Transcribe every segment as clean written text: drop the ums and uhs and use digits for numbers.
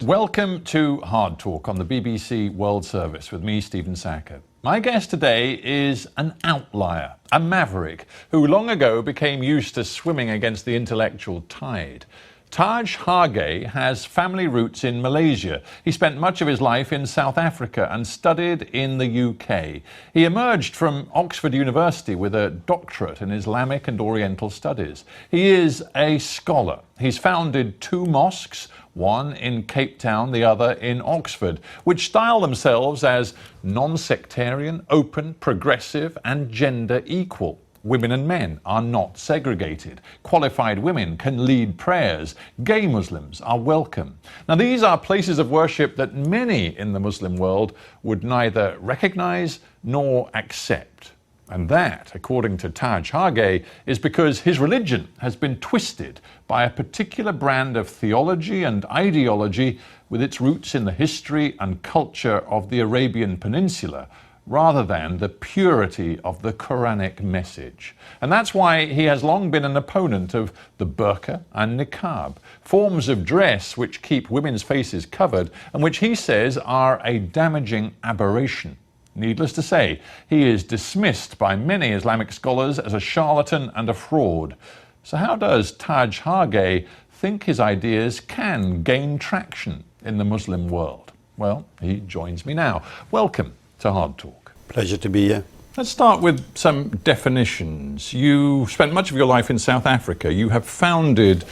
Welcome to Hard Talk on the BBC World Service with me, Stephen Sakkur. My guest today is an outlier, a maverick, who long ago became used to swimming against the intellectual tide. Taj Hargey has family roots in Malaysia. He spent much of his life in South Africa and studied in the UK. He emerged from Oxford University with a doctorate in Islamic and Oriental studies. He is a scholar. He's founded 2 mosques, one in Cape Town, the other in Oxford, which style themselves as non-sectarian, open, progressive and gender equal. Women and men are not segregated. Qualified women can lead prayers. Gay Muslims are welcome. Now, these are places of worship that many in the Muslim world would neither recognize nor accept. And that, according to Taj Hargey, is because his religion has been twisted by a particular brand of theology and ideology with its roots in the history and culture of the Arabian Peninsula, rather than the purity of the Quranic message. And that's why he has long been an opponent of the burqa and niqab, forms of dress which keep women's faces covered and which he says are a damaging aberration. Needless to say, he is dismissed by many Islamic scholars as a charlatan and a fraud. So how does Taj Hargey think his ideas can gain traction in the Muslim world? Well, he joins me now. Welcome to Hard Talk. Pleasure to be here. Let's start with some definitions. You spent much of your life in South Africa. You have founded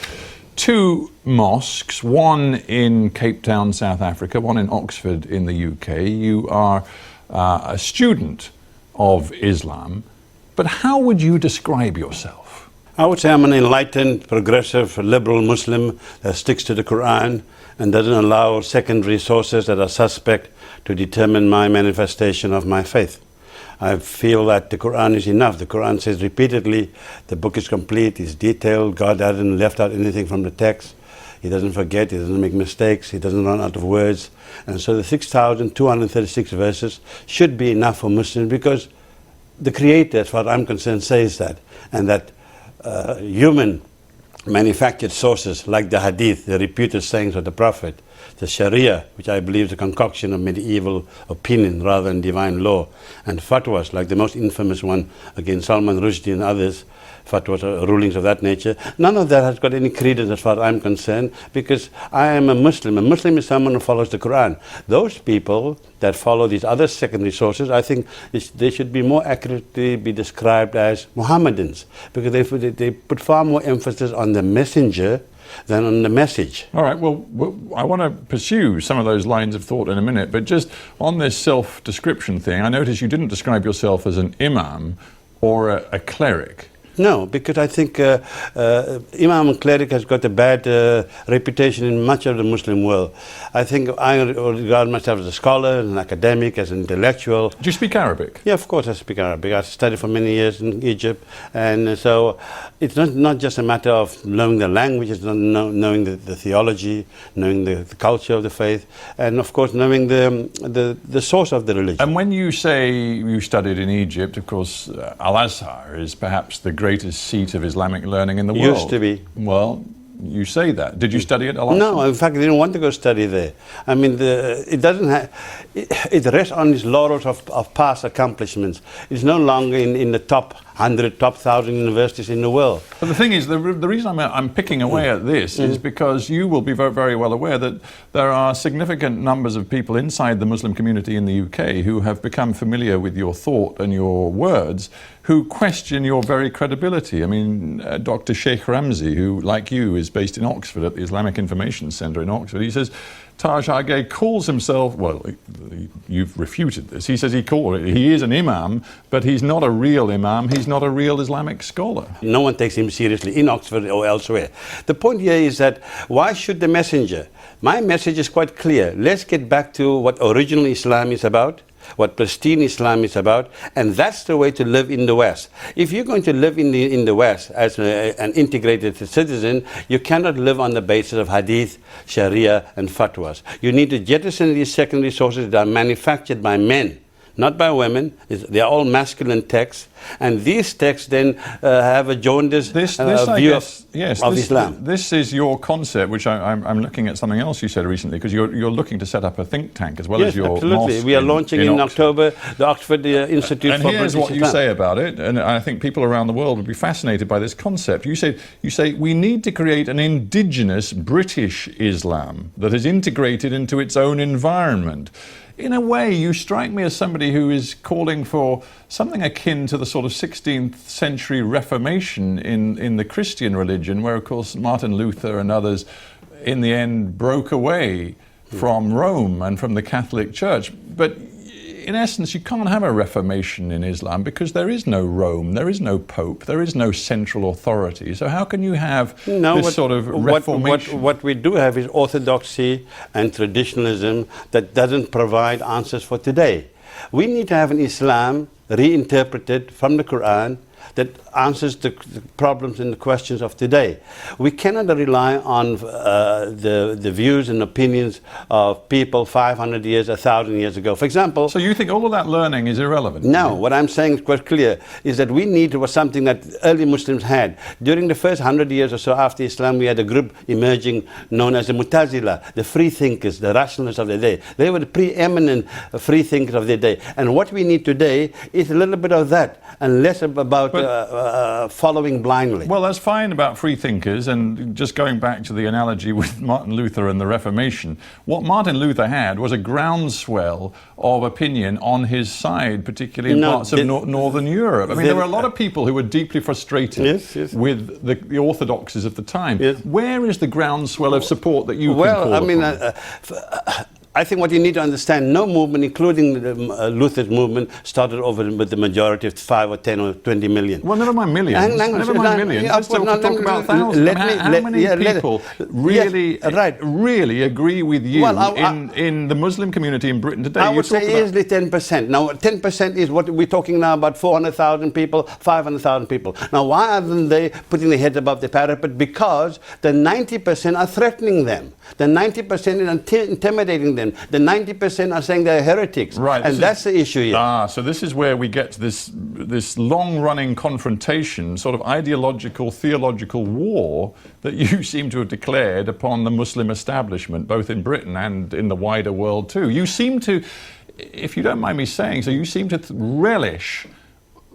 2 mosques, one in Cape Town, South Africa, one in Oxford in the UK. You are a student of Islam, but how would you describe yourself? I would say I'm an enlightened, progressive, liberal Muslim that sticks to the Quran and doesn't allow secondary sources that are suspect to determine my manifestation of my faith. I feel that the Quran is enough. The Quran says repeatedly, the book is complete, it's detailed, God hasn't left out anything from the text. He doesn't forget, he doesn't make mistakes, he doesn't run out of words. And so the 6,236 verses should be enough for Muslims, because the Creator, as far as I'm concerned, says that. And that human manufactured sources like the Hadith, the reputed sayings of the Prophet, the Sharia, which I believe is a concoction of medieval opinion rather than divine law, and fatwas, like the most infamous one against Salman Rushdie and others, fatwas, rulings of that nature. None of that has got any credence as far as I'm concerned, because I am a Muslim. A Muslim is someone who follows the Quran. Those people that follow these other secondary sources, I think they should be more accurately be described as Muhammadans, because they put far more emphasis on the messenger than on the message. All right, well, I want to pursue some of those lines of thought in a minute, but just on this self-description thing, I noticed you didn't describe yourself as an imam or a cleric. No, because I think Imam and cleric has got a bad reputation in much of the Muslim world. I think I regard myself as a scholar, as an academic, as an intellectual. Do you speak Arabic? Yeah, of course I speak Arabic. I studied for many years in Egypt, and so it's not just a matter of knowing the language, it's knowing the theology, knowing the culture of the faith, and of course knowing the source of the religion. And when you say you studied in Egypt, of course, Al-Azhar is perhaps the greatest seat of Islamic learning in the world. Used to be. Well, you say that. Did you study at Al-Azhar? No, in fact, I didn't want to go study there. I mean, it rests on its laurels of past accomplishments. It's no longer in the top 100, top 1,000 universities in the world. But the thing is, the reason I'm picking away at this is because you will be very, very well aware that there are significant numbers of people inside the Muslim community in the UK who have become familiar with your thought and your words, who question your very credibility. I mean, Dr. Sheikh Ramzi, who, like you, is based in Oxford at the Islamic Information Centre in Oxford, he says Taj Hargey calls himself, well, you've refuted this, he says he is an imam, but he's not a real imam, he's not a real Islamic scholar. No one takes him seriously in Oxford or elsewhere. The point here is that why should the messenger? My message is quite clear. Let's get back to what original Islam is about, what pristine Islam is about, and that's the way to live in the West. If you're going to live in the West as an integrated citizen, you cannot live on the basis of Hadith, Sharia and fatwas. You need to jettison these secondary sources that are manufactured by men, not by women. They are all masculine texts, and these texts then have a jaundiced view of Islam. This is your concept, which I'm looking at something else you said recently, because you're looking to set up a think tank as well as your absolutely. mosque. We are launching in October the Oxford Institute and for here's British what you Islam. say about it, and I think people around the world would be fascinated by this concept. You say we need to create an indigenous British Islam that is integrated into its own environment. In a way, you strike me as somebody who is calling for something akin to the sort of 16th century Reformation in the Christian religion, where, of course, Martin Luther and others in the end broke away from Rome and from the Catholic Church. But in essence, you can't have a reformation in Islam because there is no Rome, there is no Pope, there is no central authority. So how can you have this sort of reformation? What we do have is orthodoxy and traditionalism that doesn't provide answers for today. We need to have an Islam reinterpreted from the Quran that answers the problems and the questions of today. We cannot rely on the views and opinions of people 500 years, 1,000 years ago. For example... So you think all of that learning is irrelevant? No, what I'm saying is quite clear, is that we need something that early Muslims had. During the first 100 years or so after Islam, we had a group emerging known as the Mu'tazila, the free thinkers, the rationalists of the day. They were the preeminent free thinkers of their day. And what we need today is a little bit of that, and less about following blindly. Well, that's fine about free thinkers, and just going back to the analogy with Martin Luther and the Reformation, what Martin Luther had was a groundswell of opinion on his side, particularly in parts of Northern Europe. I mean, there were a lot of people who were deeply frustrated with the orthodoxies of the time. Where is the groundswell of support that you can call upon? I think what you need to understand, no movement, including Luther's movement, started over with the majority of 5 or 10 or 20 million. Well, never mind millions. Never mind millions. Let's talk about thousands. How many people really agree with you in the Muslim community in Britain today? I would say easily 10%. Now, 10% is what we're talking now about 400,000 people, 500,000 people. Now, why aren't they putting their heads above the parapet? Because the 90% are threatening them. The 90% are intimidating them. The 90% are saying they're heretics. Right. And that's the issue here. So this is where we get to this long-running confrontation, sort of ideological, theological war that you seem to have declared upon the Muslim establishment, both in Britain and in the wider world too. You seem to, if you don't mind me saying so, you seem to relish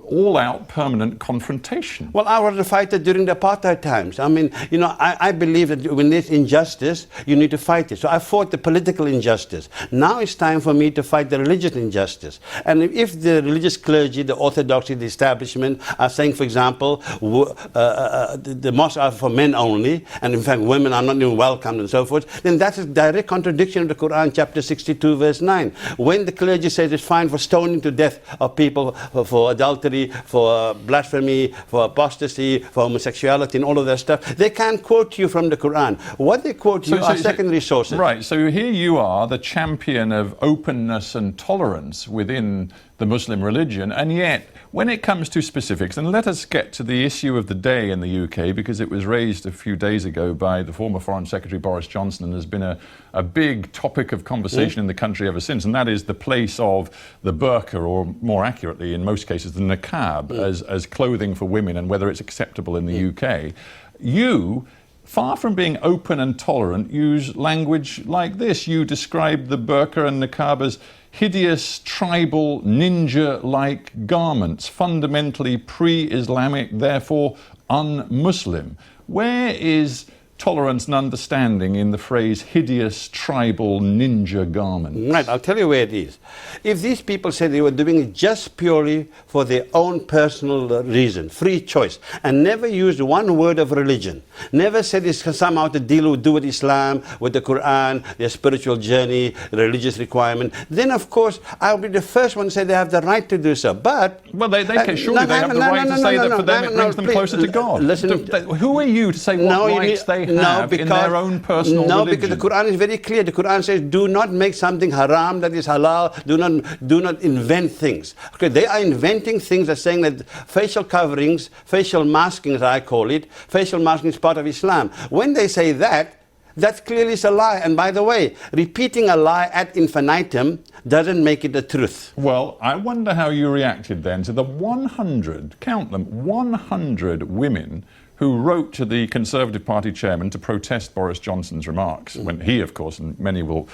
all-out permanent confrontation. Well, I was a fighter during the apartheid times. I mean, you know, I believe that when there's injustice, you need to fight it. So I fought the political injustice. Now it's time for me to fight the religious injustice. And if the religious clergy, the orthodoxy, the establishment are saying, for example, the mosques are for men only, and in fact women are not even welcomed and so forth, then that's a direct contradiction of the Quran, chapter 62, verse 9. When the clergy says it's fine for stoning to death of people for adultery, for blasphemy, for apostasy, for homosexuality and all of that stuff, they can't quote you from the Quran. What they quote you are secondary sources. Right, so here you are, the champion of openness and tolerance within the Muslim religion, and yet when it comes to specifics, and let us get to the issue of the day in the UK, because it was raised a few days ago by the former Foreign Secretary Boris Johnson and has been a big topic of conversation in the country ever since, and that is the place of the burqa, or more accurately in most cases the niqab, as clothing for women, and whether it's acceptable in the UK. You, far from being open and tolerant, use language like this. You describe the burqa and niqab as hideous, tribal, ninja-like garments, fundamentally pre-Islamic, therefore un-Muslim. Where is tolerance and understanding in the phrase hideous, tribal, ninja garments? Right, I'll tell you where it is. If these people said they were doing it just purely for their own personal reason, free choice, and never used one word of religion, never said it's somehow to do with Islam, with the Quran, their spiritual journey, religious requirement, then of course I'll be the first one to say they have the right to do so. But well, surely they have the right to say that for them it brings them closer to God. Listen, who are you to say what rights they have in their own personal religion? No, because the Quran is very clear. The Quran says, do not make something haram that is halal. Do not invent things. Okay, they are inventing things. They're saying that facial coverings, facial masking as I call it, facial masking is part of Islam. When they say that, That clearly is a lie. And by the way, repeating a lie ad infinitum doesn't make it the truth. Well, I wonder how you reacted then to the 100, count them, 100 women who wrote to the Conservative Party chairman to protest Boris Johnson's remarks. When he, of course, and many will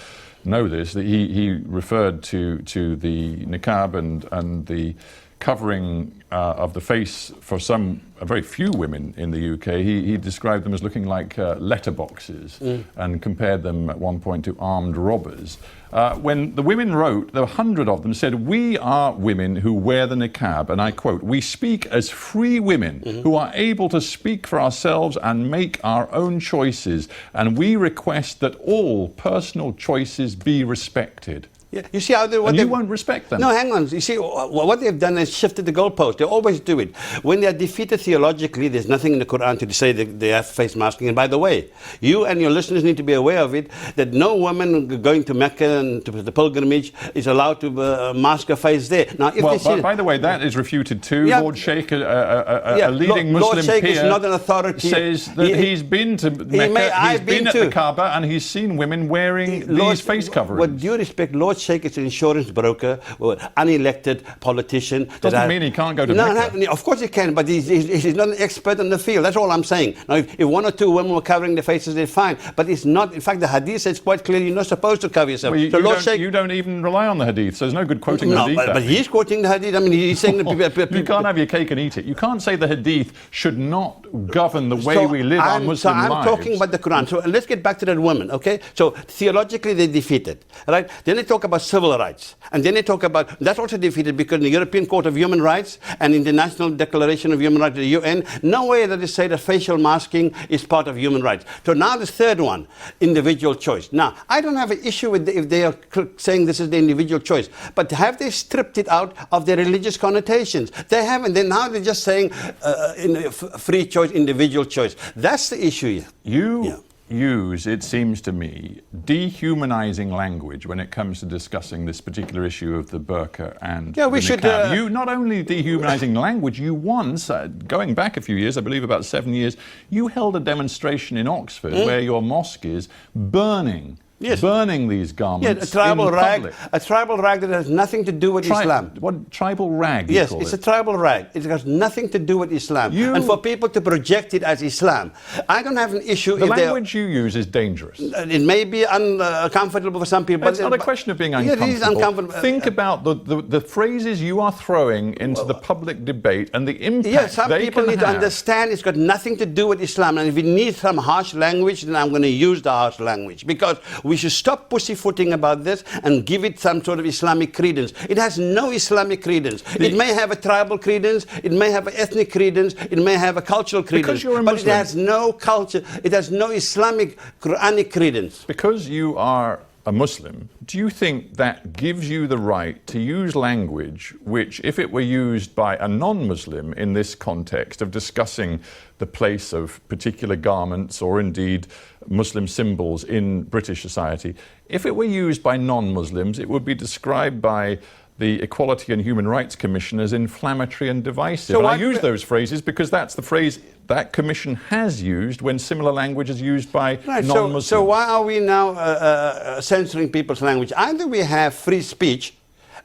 know this, that he referred to the niqab and the covering of the face for a very few women in the UK. He described them as looking like letterboxes and compared them at one point to armed robbers. When the women wrote, there were 100 of them, said, "We are women who wear the niqab," and I quote, "We speak as free women who are able to speak for ourselves and make our own choices, and we request that all personal choices be respected." Yeah. You see how and you won't respect them. No, hang on. You see, what they've done is shifted the goalpost. They always do it. When they are defeated theologically, there's nothing in the Quran to say that they have face masking. And by the way, you and your listeners need to be aware of it, that no woman going to Mecca and to the pilgrimage is allowed to mask her face there. Now, if well, by the way, that is refuted too. Yeah, Lord Sheikh, a leading Muslim Lord Sheikh peer, is not an authority. Says that he's been to Mecca, he's been at the Kaaba, and he's seen women wearing these face coverings. With due respect, Lord Sheikh is an insurance broker, or unelected politician. Doesn't mean he can't go to Mecca. No, of course he can, but he's not an expert in the field. That's all I'm saying. Now, if one or two women were covering their faces, they're fine. But it's not. In fact, the Hadith says quite clearly you're not supposed to cover yourself. Well, you don't even rely on the Hadith, so there's no good quoting the Hadith. But he's quoting the Hadith. I mean, he's saying that you can't have your cake and eat it. You can't say the Hadith should not govern the way we live our Muslim lives. I'm talking about the Quran. So let's get back to that woman, okay? So theologically, they're defeated, right? Then they talk about civil rights. And then they talk about, that's also defeated because in the European Court of Human Rights and International Declaration of Human Rights, the UN, no way that they say that facial masking is part of human rights. So now the third one, individual choice. Now, I don't have an issue with if they are saying this is the individual choice, but have they stripped it out of their religious connotations? They haven't. Now they're just saying free choice, individual choice. That's the issue here. Use, it seems to me, dehumanizing language when it comes to discussing this particular issue of the burqa and the niqab. You not only dehumanizing language, you once, going back a few years, I believe about 7 years, you held a demonstration in Oxford where your mosque is burning these garments. A tribal rag that has nothing to do with Islam. What tribal rag? Yes, it's a tribal rag. It has nothing to do with Islam. And for people to project it as Islam, I don't have an issue. The language you use is dangerous. It may be uncomfortable for some people. It's not a question of being uncomfortable. It is uncomfortable. Think about the phrases you are throwing into the public debate and the impact Yes, some people need to understand it's got nothing to do with Islam. And if we need some harsh language, then I'm going to use the harsh language. Because we should stop pussyfooting about this and give it some sort of Islamic credence. It has no Islamic credence. It may have a tribal credence, it may have an ethnic credence, it may have a cultural credence, but it has no culture, it has no Islamic Quranic credence. Because you are a Muslim, do you think that gives you the right to use language which, if it were used by a non-Muslim in this context of discussing the place of particular garments or indeed Muslim symbols in British society, if it were used by non-Muslims, it would be described by the Equality and Human Rights Commission as inflammatory and divisive. And I use those phrases because that's the phrase that commission has used when similar language is used by non-Muslims. So why are we now censoring people's language? Either we have free speech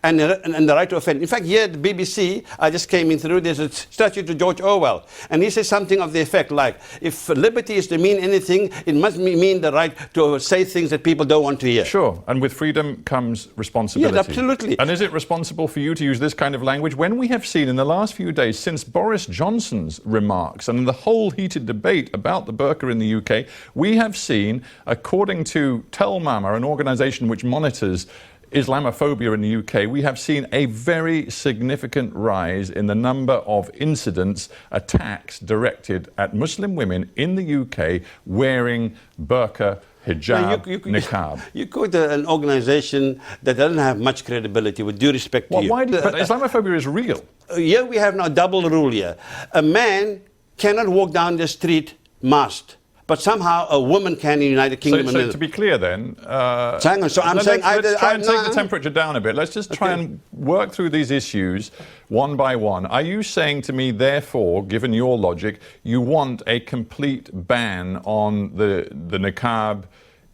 and the right to offend. In fact, here at the BBC, I just came in through, there's a statue to George Orwell. And he says something of the effect like, if liberty is to mean anything, it must mean the right to say things that people don't want to hear. Sure, and with freedom comes responsibility. Yes, absolutely. And is it responsible for you to use this kind of language when we have seen in the last few days, since Boris Johnson's remarks and the whole heated debate about the burqa in the UK, we have seen, according to Tel Mama, an organisation which monitors Islamophobia in the UK, we have seen a very significant rise in the number of incidents, attacks directed at Muslim women in the UK wearing burqa, hijab, niqab. You quote an organisation that doesn't have much credibility, with due respect to you. But Islamophobia is real. Here we have now a double rule here. A man cannot walk down the street masked, but somehow a woman can in the United Kingdom. So to be clear then, hang on, so I'm saying... Let's try and take the temperature down a bit. Let's just try and work through these issues one by one. Are you saying to me, therefore, given your logic, you want a complete ban on the niqab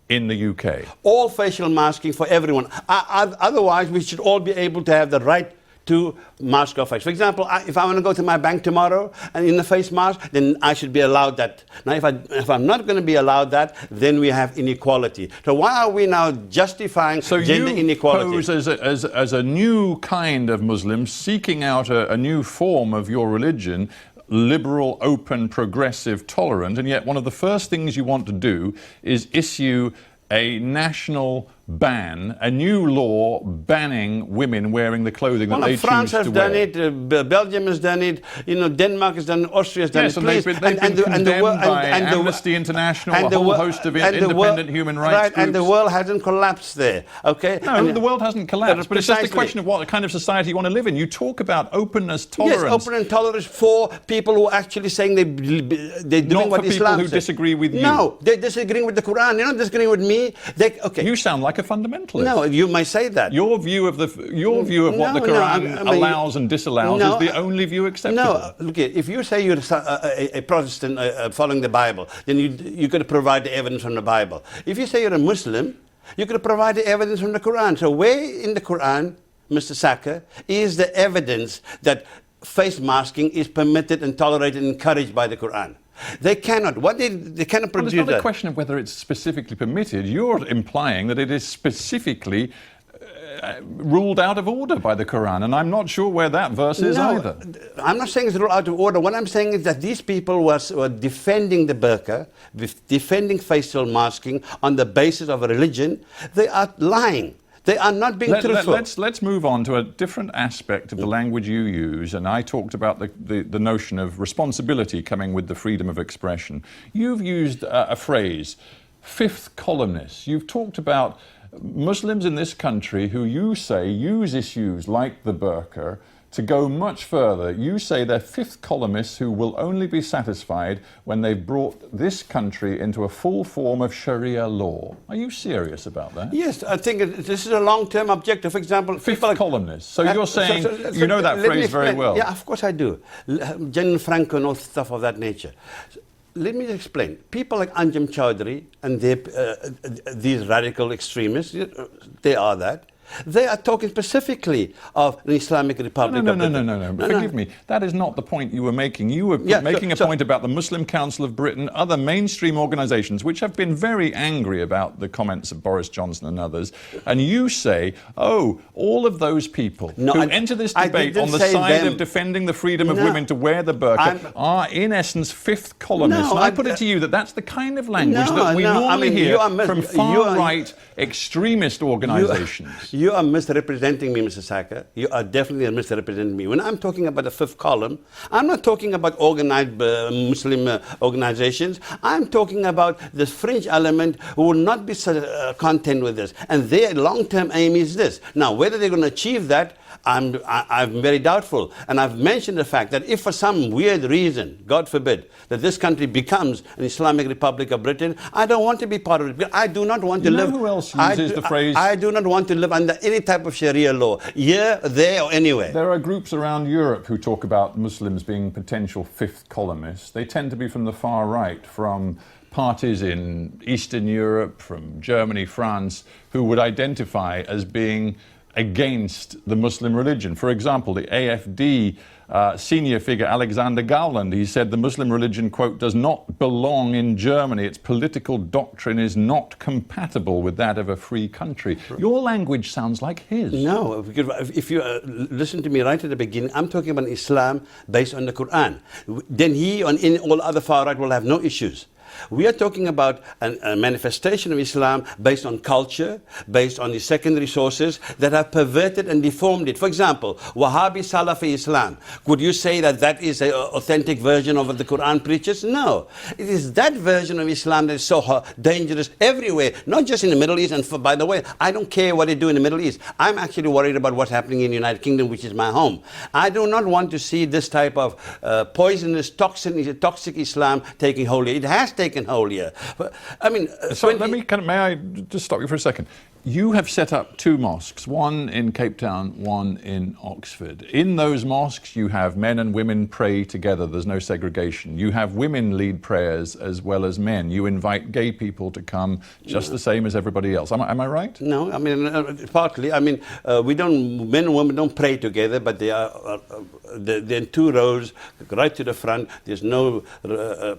in the UK? All facial masking for everyone. Otherwise, we should all be able to have the right to mask our face. For example, if I want to go to my bank tomorrow and in the face mask, then I should be allowed that. Now, if I'm not going to be allowed that, then we have inequality. So why are we now justifying gender inequality? So you pose as a new kind of Muslim seeking out a new form of your religion, liberal, open, progressive, tolerant, and yet one of the first things you want to do is issue a national ban, a new law banning women wearing the clothing that they choose to wear. France has done it, Belgium has done it, Denmark has done it, Austria has done it. And they've been condemned by Amnesty International, a whole host of independent human rights groups. And the world hasn't collapsed there, okay? No, the world hasn't collapsed, but it's just a question of what kind of society you want to live in. You talk about openness, tolerance. Yes, open and tolerance for people who are actually saying they're doing what Islam says. Not for people who disagree with you. No, they're disagreeing with the Quran. They're not disagreeing with me. You sound like a fundamentalist. No, you might say that. Your view of what the Quran allows and disallows is the only view acceptable. No, look here, if you say you're a Protestant following the Bible, then you've got to provide the evidence from the Bible. If you say you're a Muslim, you've got to provide the evidence from the Quran. So where in the Quran, Mr. Sakkur, is the evidence that face masking is permitted and tolerated and encouraged by the Quran? They cannot. They cannot produce that. It's not a question of whether it's specifically permitted. You're implying that it is specifically ruled out of order by the Quran, and I'm not sure where that verse is either. I'm not saying it's ruled out of order. What I'm saying is that these people were defending the burqa, defending facial masking on the basis of a religion. They are lying. They are not being truthful. Let's move on to a different aspect of the language you use, and I talked about the notion of responsibility coming with the freedom of expression. You've used a phrase, fifth columnists. You've talked about Muslims in this country who you say use issues like the burqa to go much further. You say they're fifth columnists who will only be satisfied when they've brought this country into a full form of Sharia law. Are you serious about that? Yes, I think this is a long-term objective. For example, fifth columnists. So you're saying, you know that phrase very well. Yeah, of course I do. Jen Franco and all stuff of that nature. Let me explain. People like Anjem Choudhury and these radical extremists, they are that. They are talking specifically of an Islamic Republic. No. Forgive me. That is not the point you were making. You were making a point about the Muslim Council of Britain, other mainstream organisations, which have been very angry about the comments of Boris Johnson and others. And you say, oh, all of those people who enter this debate on the side of defending the freedom of women to wear the burqa are, in essence, fifth columnists. And I put it to you that that's the kind of language that we normally hear from far-right extremist organisations. You are misrepresenting me, Mr. Sakkur. You are definitely misrepresenting me. When I'm talking about the fifth column, I'm not talking about organized Muslim organizations. I'm talking about this fringe element who will not be content with this. And their long-term aim is this. Now, whether they're going to achieve that, I'm very doubtful. And I've mentioned the fact that if for some weird reason, God forbid, that this country becomes an Islamic Republic of Britain, I don't want to be part of it. I do not want to live... who else uses the phrase... I do not want to live under any type of Sharia law, here, there, or anywhere. There are groups around Europe who talk about Muslims being potential fifth columnists. They tend to be from the far right, from parties in Eastern Europe, from Germany, France, who would identify as being against the Muslim religion. For example, the AFD senior figure Alexander Gauland, he said the Muslim religion, quote, does not belong in Germany. Its political doctrine is not compatible with that of a free country. Your language sounds like his. No, if you listen to me right at the beginning, I'm talking about Islam based on the Quran. Then he and in all other far right will have no issues. We are talking about a manifestation of Islam based on culture, based on the secondary sources that have perverted and deformed it. For example, Wahhabi Salafi Islam. Could you say that that is an authentic version of what the Quran preaches? No. It is that version of Islam that is so dangerous everywhere, not just in the Middle East. And by the way, I don't care what they do in the Middle East. I'm actually worried about what's happening in the United Kingdom, which is my home. I do not want to see this type of poisonous, toxic Islam taking hold. It has taken hold here. I mean, So may I just stop you for a second? You have set up 2 mosques, one in Cape Town, one in Oxford. In those mosques, you have men and women pray together. There's no segregation. You have women lead prayers as well as men. You invite gay people to come just the same as everybody else. Am I right? No, I mean, partly. I mean, men and women don't pray together, but they're in 2 rows, right to the front. There's no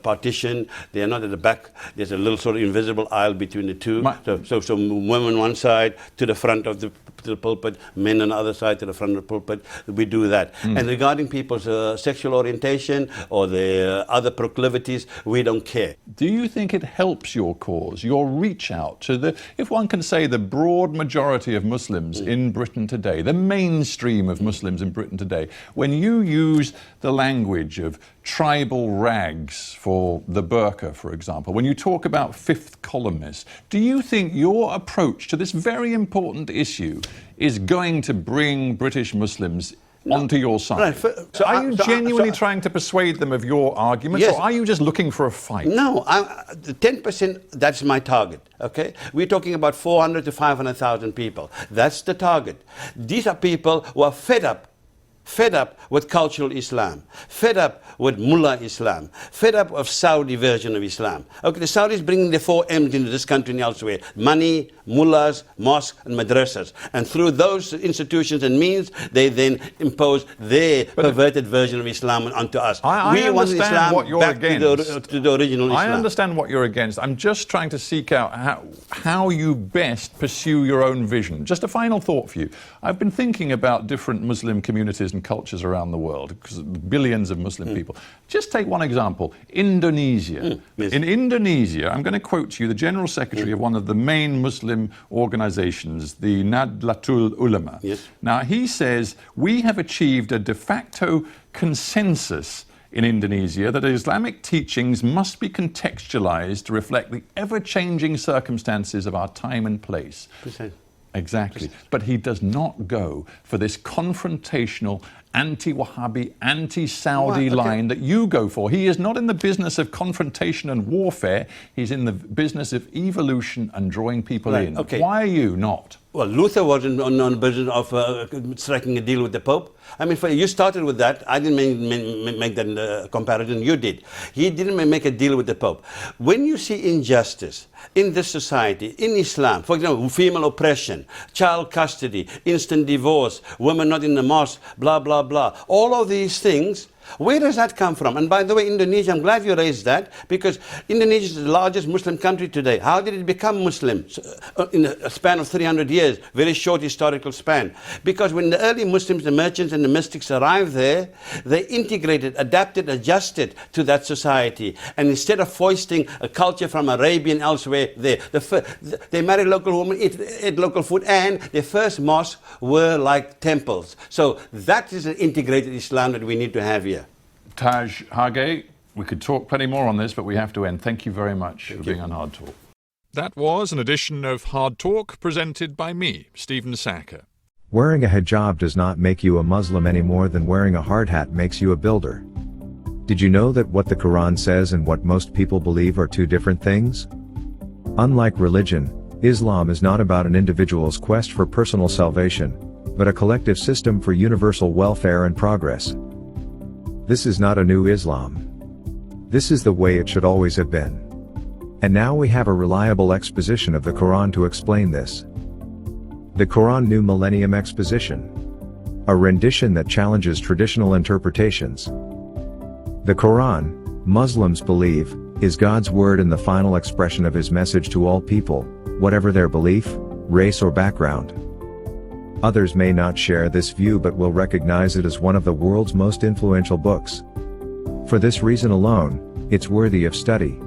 partition. They're not at the back. There's a little sort of invisible aisle between the two. So women one side to the front of the pulpit, men on the other side to the front of the pulpit. We do that. And regarding people's sexual orientation or their other proclivities, we don't care. Do you think it helps your cause, your reach out to the, if one can say, the broad majority of Muslims in Britain today, the mainstream of Muslims in Britain today, when you use the language of tribal rags for the burqa, for example, when you talk about fifth columnists, do you think your approach to this very important issue is going to bring British Muslims onto your side? Right. So are you genuinely trying to persuade them of your arguments, yes, or are you just looking for a fight? No, the 10%, that's my target, okay? We're talking about 400 to 500,000 people. That's the target. These are people who are fed up with cultural Islam, fed up with Mullah Islam, fed up of Saudi version of Islam. Okay, the Saudis bringing the 4 M's into this country and elsewhere: money, mullahs, mosques and madrasas. And through those institutions and means, they then impose their perverted version of Islam onto us. I want understand Islam what you're back against. to the original Islam. I understand what you're against. I'm just trying to seek out how you best pursue your own vision. Just a final thought for you. I've been thinking about different Muslim communities and cultures around the world, because billions of Muslim people. Just take one example, Indonesia. Yes. In Indonesia, I'm going to quote to you the General Secretary of one of the main Muslim organizations, the Nahdlatul Ulama. Yes. Now, he says, we have achieved a de facto consensus in Indonesia that Islamic teachings must be contextualized to reflect the ever-changing circumstances of our time and place. Exactly. But he does not go for this confrontational, anti-Wahhabi, anti-Saudi line that you go for. He is not in the business of confrontation and warfare. He's in the business of evolution and drawing people in. Okay. Why are you not? Well, Luther wasn't on the business of striking a deal with the Pope. I mean, you started with that. I didn't make that comparison. You did. He didn't make a deal with the Pope. When you see injustice in this society, in Islam, for example, female oppression, child custody, instant divorce, women not in the mosque, blah, blah, blah, all of these things, where does that come from? And by the way, Indonesia, I'm glad you raised that, because Indonesia is the largest Muslim country today. How did it become Muslim? In a span of 300 years, very short historical span. Because when the early Muslims, the merchants and the mystics arrived there, they integrated, adapted, adjusted to that society. And instead of foisting a culture from Arabia and elsewhere, they married local women, ate local food, and their first mosques were like temples. So that is an integrated Islam that we need to have here. Taj Hargey, we could talk plenty more on this, but we have to end. Thank you very much for being on Hard Talk. That was an edition of Hard Talk presented by me, Stephen Sakkur. Wearing a hijab does not make you a Muslim any more than wearing a hard hat makes you a builder. Did you know that what the Quran says and what most people believe are 2 different things? Unlike religion, Islam is not about an individual's quest for personal salvation, but a collective system for universal welfare and progress. This is not a new Islam. This is the way it should always have been. And now we have a reliable exposition of the Quran to explain this. The Quran New Millennium Exposition. A rendition that challenges traditional interpretations. The Quran, Muslims believe, is God's word and the final expression of His message to all people, whatever their belief, race or background. Others may not share this view but will recognize it as one of the world's most influential books. For this reason alone, it's worthy of study.